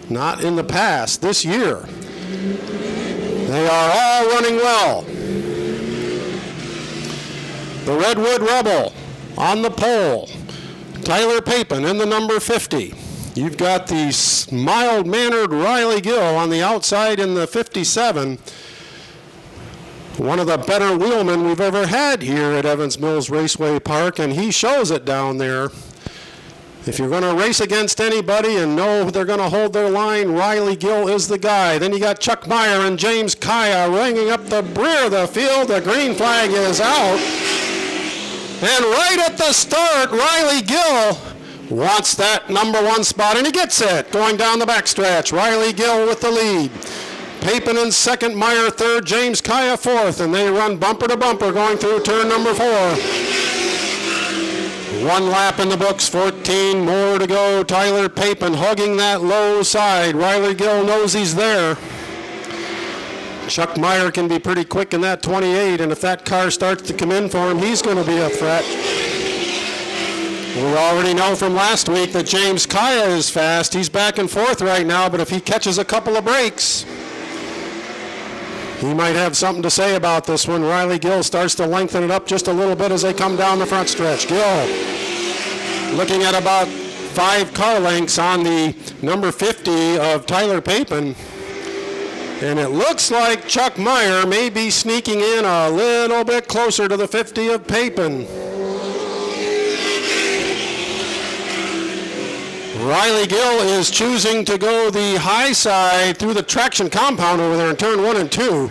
not in the past, this year. They are all running well. The Redwood Rebel on the pole. Tyler Papin in the number 50. You've got the mild-mannered Riley Gill on the outside in the 57. One of the better wheelmen we've ever had here at Evans Mills Raceway Park, and he shows it down there. If you're going to race against anybody and know they're going to hold their line, Riley Gill is the guy. Then you got Chuck Meyer and James Kaya ringing up the rear of the field. The green flag is out. And right at the start, Riley Gill wants that number 1 spot, and he gets it. Going down the backstretch, Riley Gill with the lead. Papin in second, Meyer third, James Kaya fourth, and they run bumper to bumper going through turn number 4. 1 lap in the books, 14 more to go. Tyler Papin hugging that low side. Riley Gill knows he's there. Chuck Meyer can be pretty quick in that 28, and if that car starts to come in for him, he's going to be a threat. We already know from last week that James Kaya is fast. He's back and forth right now, but if he catches a couple of breaks, he might have something to say about this one. Riley Gill starts to lengthen it up just a little bit as they come down the front stretch. Gill looking at about 5 car lengths on the number 50 of Tyler Papin. And it looks like Chuck Meyer may be sneaking in a little bit closer to the 50 of Papin. Riley Gill is choosing to go the high side through the traction compound over there in turn 1 and 2.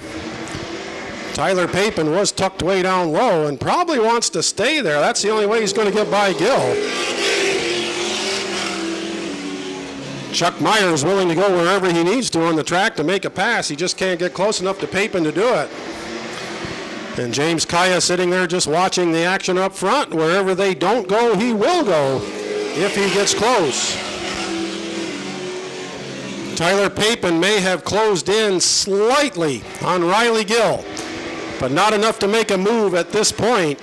Tyler Papin was tucked way down low and probably wants to stay there. That's the only way he's going to get by Gill. Chuck Meyer is willing to go wherever he needs to on the track to make a pass. He just can't get close enough to Papin to do it. And James Kaya sitting there just watching the action up front. Wherever they don't go, he will go if he gets close. Tyler Papin may have closed in slightly on Riley Gill, but not enough to make a move at this point.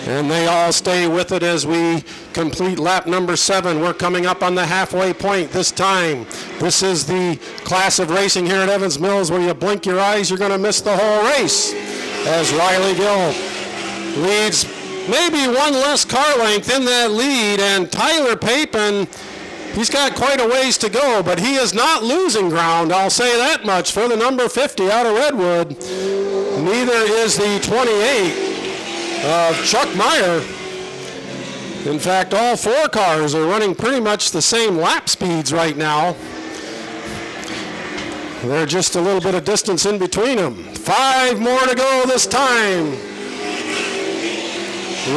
And they all stay with it as we complete lap number 7. We're coming up on the halfway point this time. This is the class of racing here at Evans Mills where you blink your eyes, you're going to miss the whole race. As Riley Gill leads maybe 1 less car length in that lead, and Tyler Papin, he's got quite a ways to go, but he is not losing ground, I'll say that much, for the number 50 out of Redwood. Neither is the 28. Chuck Meyer. In fact, all 4 cars are running pretty much the same lap speeds right now. They're just a little bit of distance in between them. 5 more to go this time.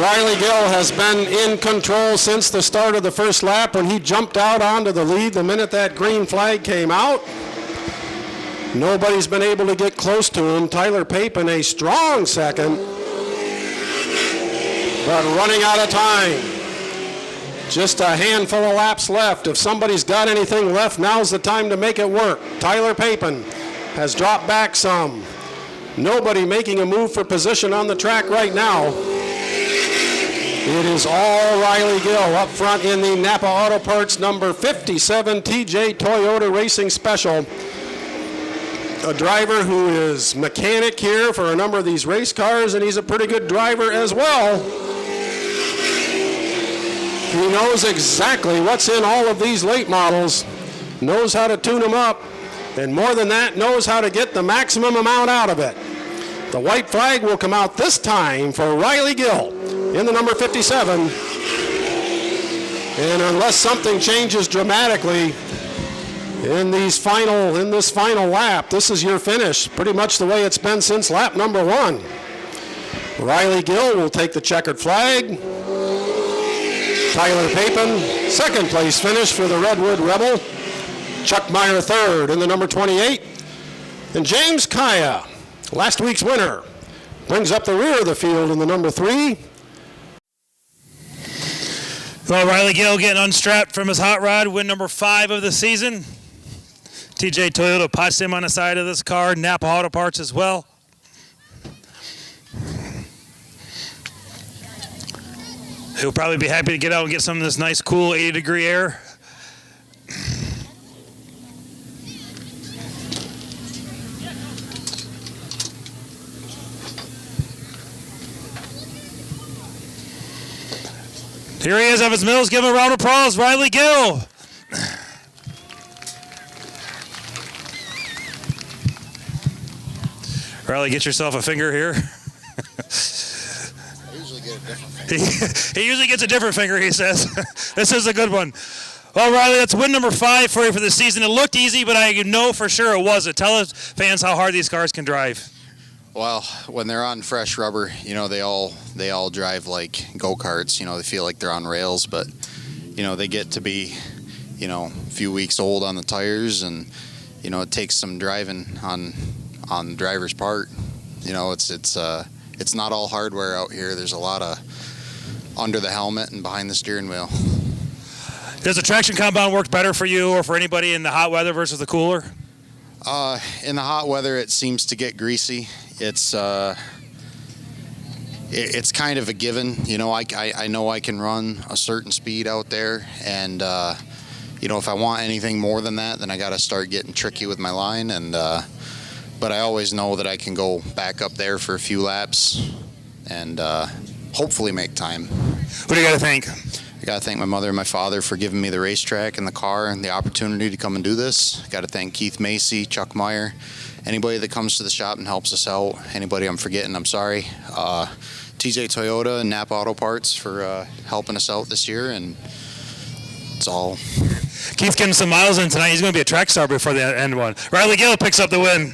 Riley Gill has been in control since the start of the first lap when he jumped out onto the lead the minute that green flag came out. Nobody's been able to get close to him. Tyler Papin, a strong second, but running out of time. Just a handful of laps left. If somebody's got anything left, now's the time to make it work. Tyler Papin has dropped back some. Nobody making a move for position on the track right now. It is all Riley Gill up front in the Napa Auto Parts number 57 TJ Toyota Racing Special. A driver who is mechanic here for a number of these race cars, and he's a pretty good driver as well. He knows exactly what's in all of these late models, knows how to tune them up, and more than that, knows how to get the maximum amount out of it. The white flag will come out this time for Riley Gill in the number 57. And unless something changes dramatically in this final lap, this is your finish, pretty much the way it's been since lap number 1. Riley Gill will take the checkered flag. Tyler Papin, second place finish for the Redwood Rebel. Chuck Meyer third in the number 28. And James Kaya, last week's winner, brings up the rear of the field in the number 3. Well, Riley Gill getting unstrapped from his hot rod, win number 5 of the season. TJ Toyota patched him on the side of this car, Napa Auto Parts as well. He'll probably be happy to get out and get some of this nice, cool 80-degree air. Here he is, Evans Mills. Give him a round of applause. Riley Gill. Riley, get yourself a finger here. I usually get a different finger. He usually gets a different finger, he says. This is a good one. Well, Riley, that's win number 5 for you for the season. It looked easy, but I know for sure it wasn't. Tell us, fans, how hard these cars can drive. Well, when they're on fresh rubber, they all drive like go-karts. They feel like they're on rails, but they get to be a few weeks old on the tires, and it takes some driving on the driver's part. It's not all hardware out here. There's a lot of under the helmet and behind the steering wheel. Does the traction compound work better for you or for anybody in the hot weather versus the cooler? In the hot weather, it seems to get greasy. It's kind of a given. I know I can run a certain speed out there, and if I want anything more than that, then I got to start getting tricky with my line. And but I always know that I can go back up there for a few laps and hopefully make time. What do you got to thank? I got to thank my mother and my father for giving me the racetrack and the car and the opportunity to come and do this. Got to thank Keith Macy, Chuck Meyer, anybody that comes to the shop and helps us out. Anybody I'm forgetting, I'm sorry. TJ Toyota and Napa Auto Parts for helping us out this year, and it's all. Keith's getting some miles in tonight. He's going to be a track star before the end one. Riley Gill picks up the win.